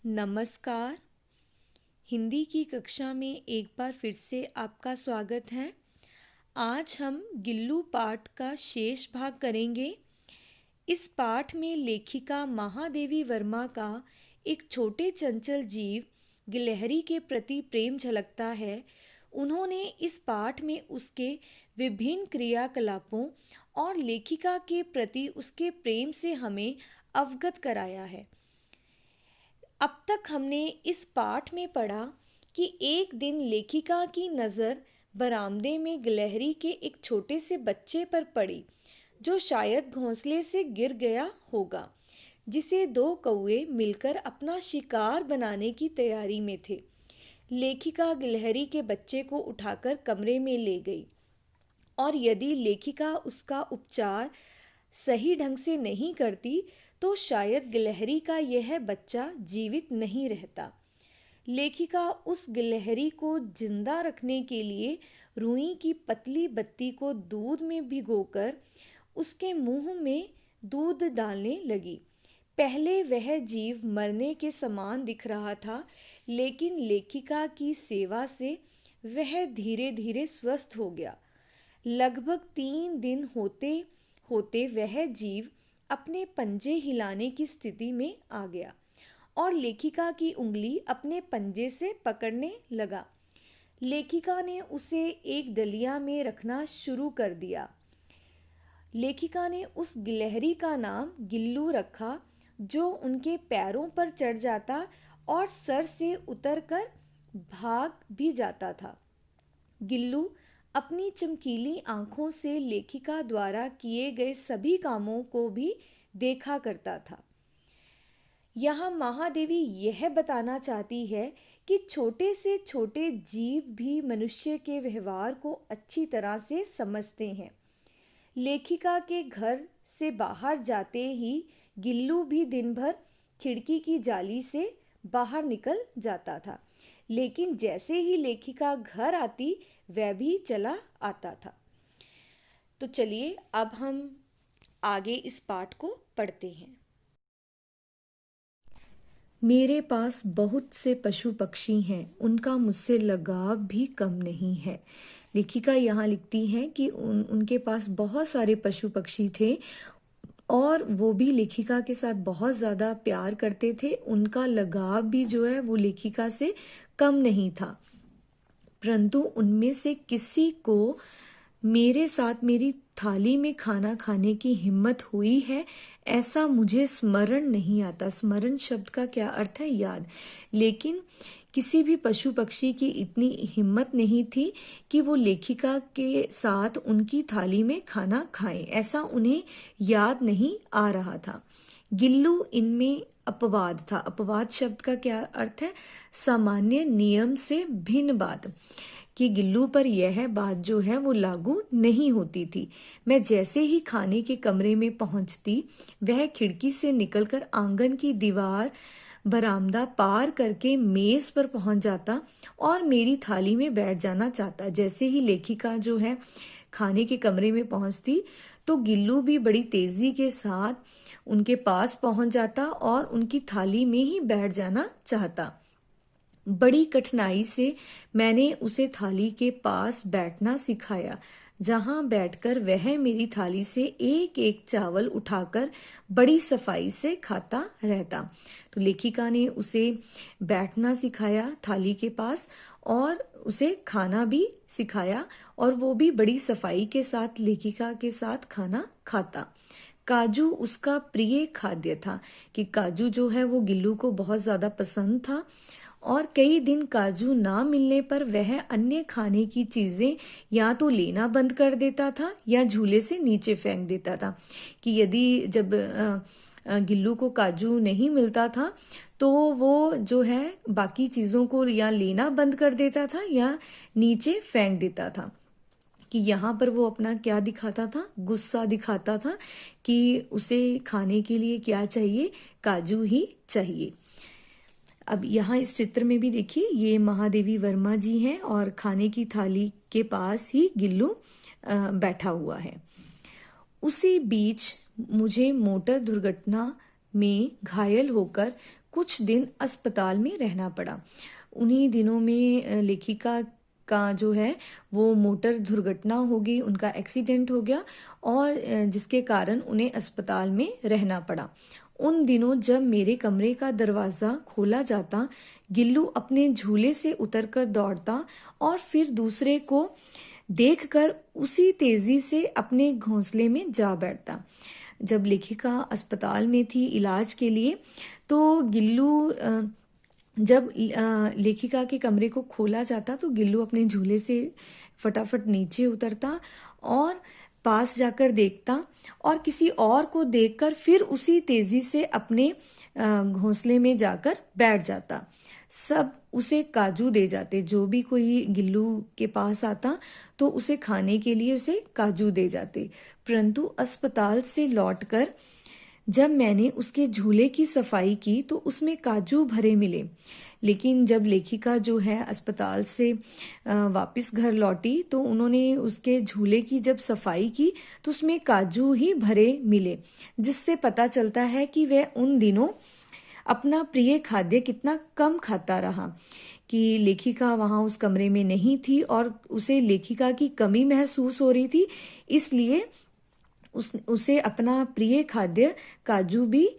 नमस्कार। हिंदी की कक्षा में एक बार फिर से आपका स्वागत है। आज हम गिल्लू पाठ का शेष भाग करेंगे। इस पाठ में लेखिका महादेवी वर्मा का एक छोटे चंचल जीव गिलहरी के प्रति प्रेम झलकता है। उन्होंने इस पाठ में उसके विभिन्न क्रियाकलापों और लेखिका के प्रति उसके प्रेम से हमें अवगत कराया है। अब तक हमने इस पाठ में पढ़ा कि एक दिन लेखिका की नज़र बरामदे में गिलहरी के एक छोटे से बच्चे पर पड़ी, जो शायद घोंसले से गिर गया होगा, जिसे दो कौवे मिलकर अपना शिकार बनाने की तैयारी में थे। लेखिका गिलहरी के बच्चे को उठाकर कमरे में ले गई, और यदि लेखिका उसका उपचार सही ढंग से नहीं करती तो शायद गिलहरी का यह बच्चा जीवित नहीं रहता। लेखिका उस गिलहरी को जिंदा रखने के लिए रुई की पतली बत्ती को दूध में भिगोकर उसके मुंह में दूध डालने लगी। पहले वह जीव मरने के समान दिख रहा था, लेकिन लेखिका की सेवा से वह धीरे धीरे स्वस्थ हो गया। लगभग 3 दिन होते होते वह जीव अपने पंजे हिलाने की स्थिति में आ गया और लेखिका की उंगली अपने पंजे से पकड़ने लगा। लेखिका ने उसे एक डलिया में रखना शुरू कर दिया। लेखिका ने उस गिलहरी का नाम गिल्लू रखा, जो उनके पैरों पर चढ़ जाता और सर से उतरकर भाग भी जाता था। गिल्लू अपनी चमकीली आंखों से लेखिका द्वारा किए गए सभी कामों को भी देखा करता था। यहाँ महादेवी यह बताना चाहती है कि छोटे से छोटे जीव भी मनुष्य के व्यवहार को अच्छी तरह से समझते हैं। लेखिका के घर से बाहर जाते ही गिल्लू भी दिन भर खिड़की की जाली से बाहर निकल जाता था, लेकिन जैसे ही लेखिका घर आती वह भी चला आता था। तो चलिए अब हम आगे इस पाठ को पढ़ते हैं। मेरे पास बहुत से पशु पक्षी हैं, उनका मुझसे लगाव भी कम नहीं है। लेखिका यहाँ लिखती है कि उनके पास बहुत सारे पशु पक्षी थे और वो भी लेखिका के साथ बहुत ज़्यादा प्यार करते थे। उनका लगाव भी जो है वो लेखिका से कम नहीं था, परंतु उनमें से किसी को मेरे साथ मेरी थाली में खाना खाने की हिम्मत हुई है, ऐसा मुझे स्मरण नहीं आता। स्मरण शब्द का क्या अर्थ है? याद। लेकिन किसी भी पशु पक्षी की इतनी हिम्मत नहीं थी कि वो लेखिका के साथ उनकी थाली में खाना खाएं, ऐसा उन्हें याद नहीं आ रहा था। गिल्लू इनमें अपवाद था। अपवाद शब्द का क्या अर्थ है? सामान्य नियम से भिन्न बात, कि गिल्लू पर यह बात जो है वो लागू नहीं होती थी। मैं जैसे ही खाने के कमरे में पहुंचती, वह खिड़की से निकलकर आंगन की दीवार, बरामदा पार करके मेज पर पहुंच जाता और मेरी थाली में बैठ जाना चाहता। जैसे ही लेखिका जो है खाने के कमरे में पहुंचती तो गिल्लू भी बड़ी तेजी के साथ उनके पास पहुंच जाता और उनकी थाली में ही बैठ जाना चाहता। बड़ी कठिनाई से मैंने उसे थाली के पास बैठना सिखाया, जहां बैठकर वह मेरी थाली से एक एक चावल उठाकर बड़ी सफाई से खाता रहता। तो लेखिका ने उसे बैठना सिखाया थाली के पास और उसे खाना भी सिखाया, और वो भी बड़ी सफाई के साथ लेखिका के साथ खाना खाता। काजू उसका प्रिय खाद्य था, कि काजू जो है वो गिल्लू को बहुत ज़्यादा पसंद था, और कई दिन काजू ना मिलने पर वह अन्य खाने की चीज़ें या तो लेना बंद कर देता था या झूले से नीचे फेंक देता था। कि यदि जब गिल्लू को काजू नहीं मिलता था तो वो जो है बाकी चीज़ों को या लेना बंद कर देता था या नीचे फेंक देता था। कि यहाँ पर वो अपना क्या दिखाता था? गुस्सा दिखाता था कि उसे खाने के लिए क्या चाहिए? काजू ही चाहिए। अब यहाँ इस चित्र में भी देखिए, ये महादेवी वर्मा जी हैं और खाने की थाली के पास ही गिल्लू बैठा हुआ है। उसी बीच मुझे मोटर दुर्घटना में घायल होकर कुछ दिन अस्पताल में रहना पड़ा। उन्हीं दिनों में लेखिका का जो है वो मोटर दुर्घटना हो गई, उनका एक्सीडेंट हो गया और जिसके कारण उन्हें अस्पताल में रहना पड़ा। उन दिनों जब मेरे कमरे का दरवाज़ा खोला जाता, गिल्लू अपने झूले से उतरकर दौड़ता और फिर दूसरे को देखकर उसी तेजी से अपने घोंसले में जा बैठता। जब लेखिका अस्पताल में थी इलाज के लिए, तो गिल्लू जब लेखिका के कमरे को खोला जाता तो गिल्लू अपने झूले से फटाफट नीचे उतरता और पास जाकर देखता और किसी और को देखकर फिर उसी तेजी से अपने घोंसले में जाकर बैठ जाता। सब उसे काजू दे जाते, जो भी कोई गिल्लू के पास आता तो उसे खाने के लिए उसे काजू दे जाते। परंतु अस्पताल से लौटकर जब मैंने उसके झूले की सफाई की तो उसमें काजू भरे मिले, लेकिन जब लेखिका जो है अस्पताल से वापस घर लौटी तो उन्होंने उसके झूले की जब सफाई की तो उसमें काजू ही भरे मिले, जिससे पता चलता है कि वह उन दिनों अपना प्रिय खाद्य कितना कम खाता रहा, कि लेखिका वहाँ उस कमरे में नहीं थी और उसे लेखिका की कमी महसूस हो रही थी, इसलिए उसे अपना प्रिय खाद्य काजू भी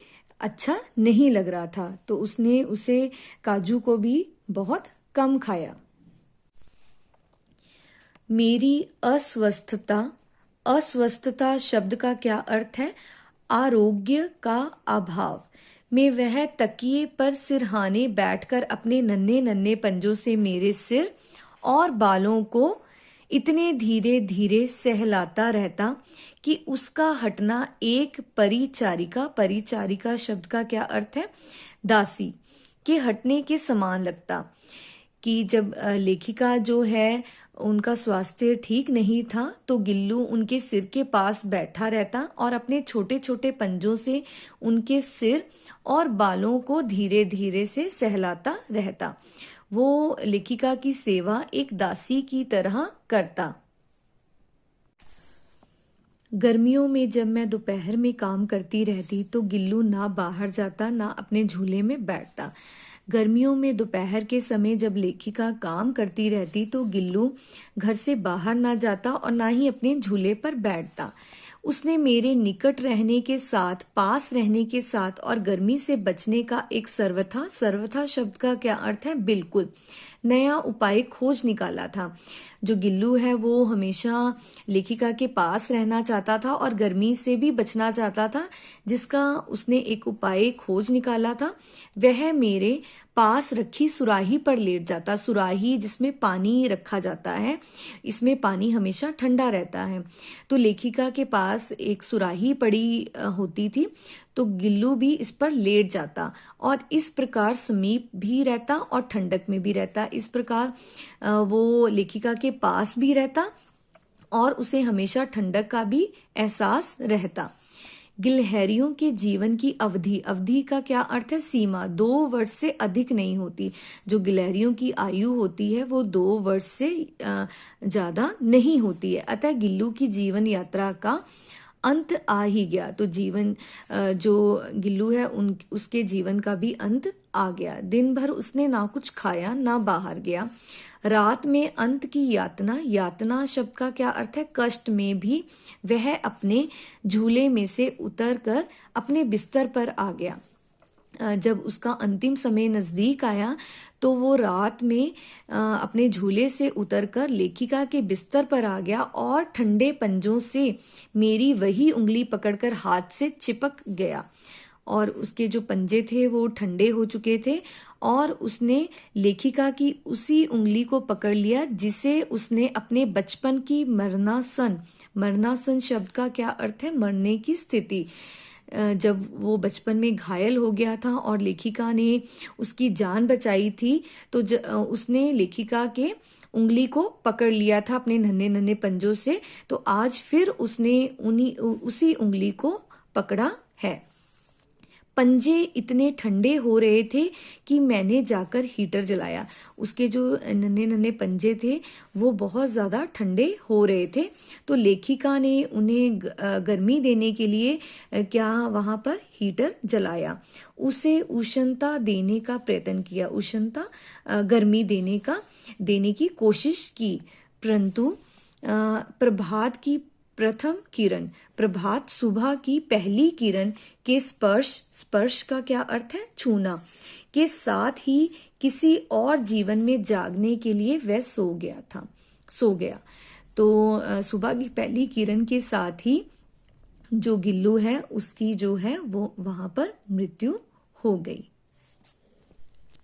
अच्छा नहीं लग रहा था, तो उसने उसे काजू को भी बहुत कम खाया। मेरी अस्वस्थता शब्द का क्या अर्थ है? आरोग्य का अभाव। मैं वह तकिए पर सिरहाने बैठकर अपने नन्हे नन्हे पंजों से मेरे सिर और बालों को इतने धीरे धीरे सहलाता रहता कि उसका हटना एक परिचारिका शब्द का क्या अर्थ है? दासी के हटने के समान लगता। कि जब लेखिका जो है उनका स्वास्थ्य ठीक नहीं था तो गिल्लू उनके सिर के पास बैठा रहता और अपने छोटे छोटे पंजों से उनके सिर और बालों को धीरे धीरे से सहलाता रहता। वो लेखिका की सेवा एक दासी की तरह करता। गर्मियों में जब मैं दोपहर में काम करती रहती तो गिल्लू ना बाहर जाता ना अपने झूले में बैठता। गर्मियों में दोपहर के समय जब लेखिका काम करती रहती तो गिल्लू घर से बाहर ना जाता और ना ही अपने झूले पर बैठता। उसने मेरे निकट रहने के साथ, पास रहने के साथ और गर्मी से बचने का एक सर्वथा शब्द का क्या अर्थ है? बिल्कुल नया उपाय खोज निकाला था। जो गिल्लू है वो हमेशा लेखिका के पास रहना चाहता था और गर्मी से भी बचना चाहता था, जिसका उसने एक उपाय खोज निकाला था। वह मेरे पास रखी सुराही पर लेट जाता। सुराही जिसमें पानी रखा जाता है, इसमें पानी हमेशा ठंडा रहता है, तो लेखिका के पास एक सुराही पड़ी होती थी, तो गिल्लू भी इस पर लेट जाता और इस प्रकार समीप भी रहता और ठंडक में भी रहता। इस प्रकार वो लेखिका के पास भी रहता और उसे हमेशा ठंडक का भी एहसास रहता। गिलहरियों के जीवन की अवधि का क्या अर्थ है? सीमा। 2 वर्ष से अधिक नहीं होती। जो गिलहरियों की आयु होती है वो 2 वर्ष से ज्यादा नहीं होती है। अतः गिल्लू की जीवन यात्रा का अंत आ ही गया। तो जीवन जो गिल्लू है उसके जीवन का भी अंत आ गया। दिन भर उसने ना कुछ खाया ना बाहर गया। रात में अंत की यातना शब्द का क्या अर्थ है? कष्ट में भी वह अपने झूले में से उतरकर अपने बिस्तर पर आ गया। जब उसका अंतिम समय नजदीक आया तो वो रात में अपने झूले से उतरकर लेखिका के बिस्तर पर आ गया और ठंडे पंजों से मेरी वही उंगली पकड़कर हाथ से चिपक गया और उसके जो पंजे थे वो ठंडे हो चुके थे और उसने लेखिका की उसी उंगली को पकड़ लिया जिसे उसने अपने बचपन की मरनासन शब्द का क्या अर्थ है? मरने की स्थिति। जब वो बचपन में घायल हो गया था और लेखिका ने उसकी जान बचाई थी तो उसने लेखिका के उंगली को पकड़ लिया था अपने नन्हे नन्हे पंजों से, तो आज फिर उसने उसी उंगली को पकड़ा है। पंजे इतने ठंडे हो रहे थे कि मैंने जाकर हीटर जलाया। उसके जो नन्हे नन्हे पंजे थे वो बहुत ज़्यादा ठंडे हो रहे थे। तो लेखिका ने उन्हें गर्मी देने के लिए क्या वहाँ पर हीटर जलाया, उसे उष्णता देने का प्रयत्न किया, उष्णता गर्मी देने की कोशिश की। परंतु प्रभात सुबह की पहली किरण के स्पर्श का क्या अर्थ है? छूना के साथ ही किसी और जीवन में जागने के लिए वह सो गया। तो सुबह की पहली किरण के साथ ही जो गिल्लू है उसकी जो है वो वहां पर मृत्यु हो गई।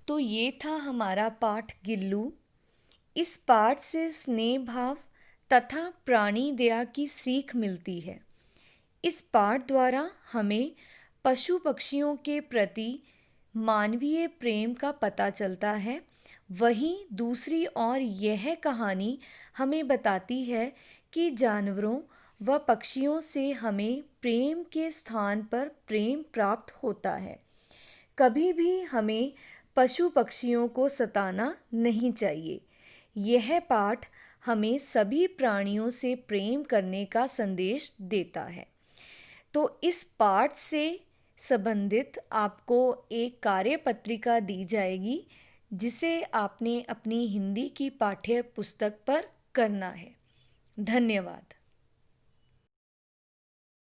तो ये था हमारा पाठ गिल्लू। इस पाठ से स्नेह भाव तथा प्राणी दया की सीख मिलती है। इस पाठ द्वारा हमें पशु पक्षियों के प्रति मानवीय प्रेम का पता चलता है। वहीं दूसरी ओर यह कहानी हमें बताती है कि जानवरों व पक्षियों से हमें प्रेम के स्थान पर प्रेम प्राप्त होता है। कभी भी हमें पशु पक्षियों को सताना नहीं चाहिए। यह पाठ हमें सभी प्राणियों से प्रेम करने का संदेश देता है। तो इस पाठ से संबंधित आपको एक कार्य पत्रिका दी जाएगी जिसे आपने अपनी हिंदी की पाठ्य पुस्तक पर करना है। धन्यवाद।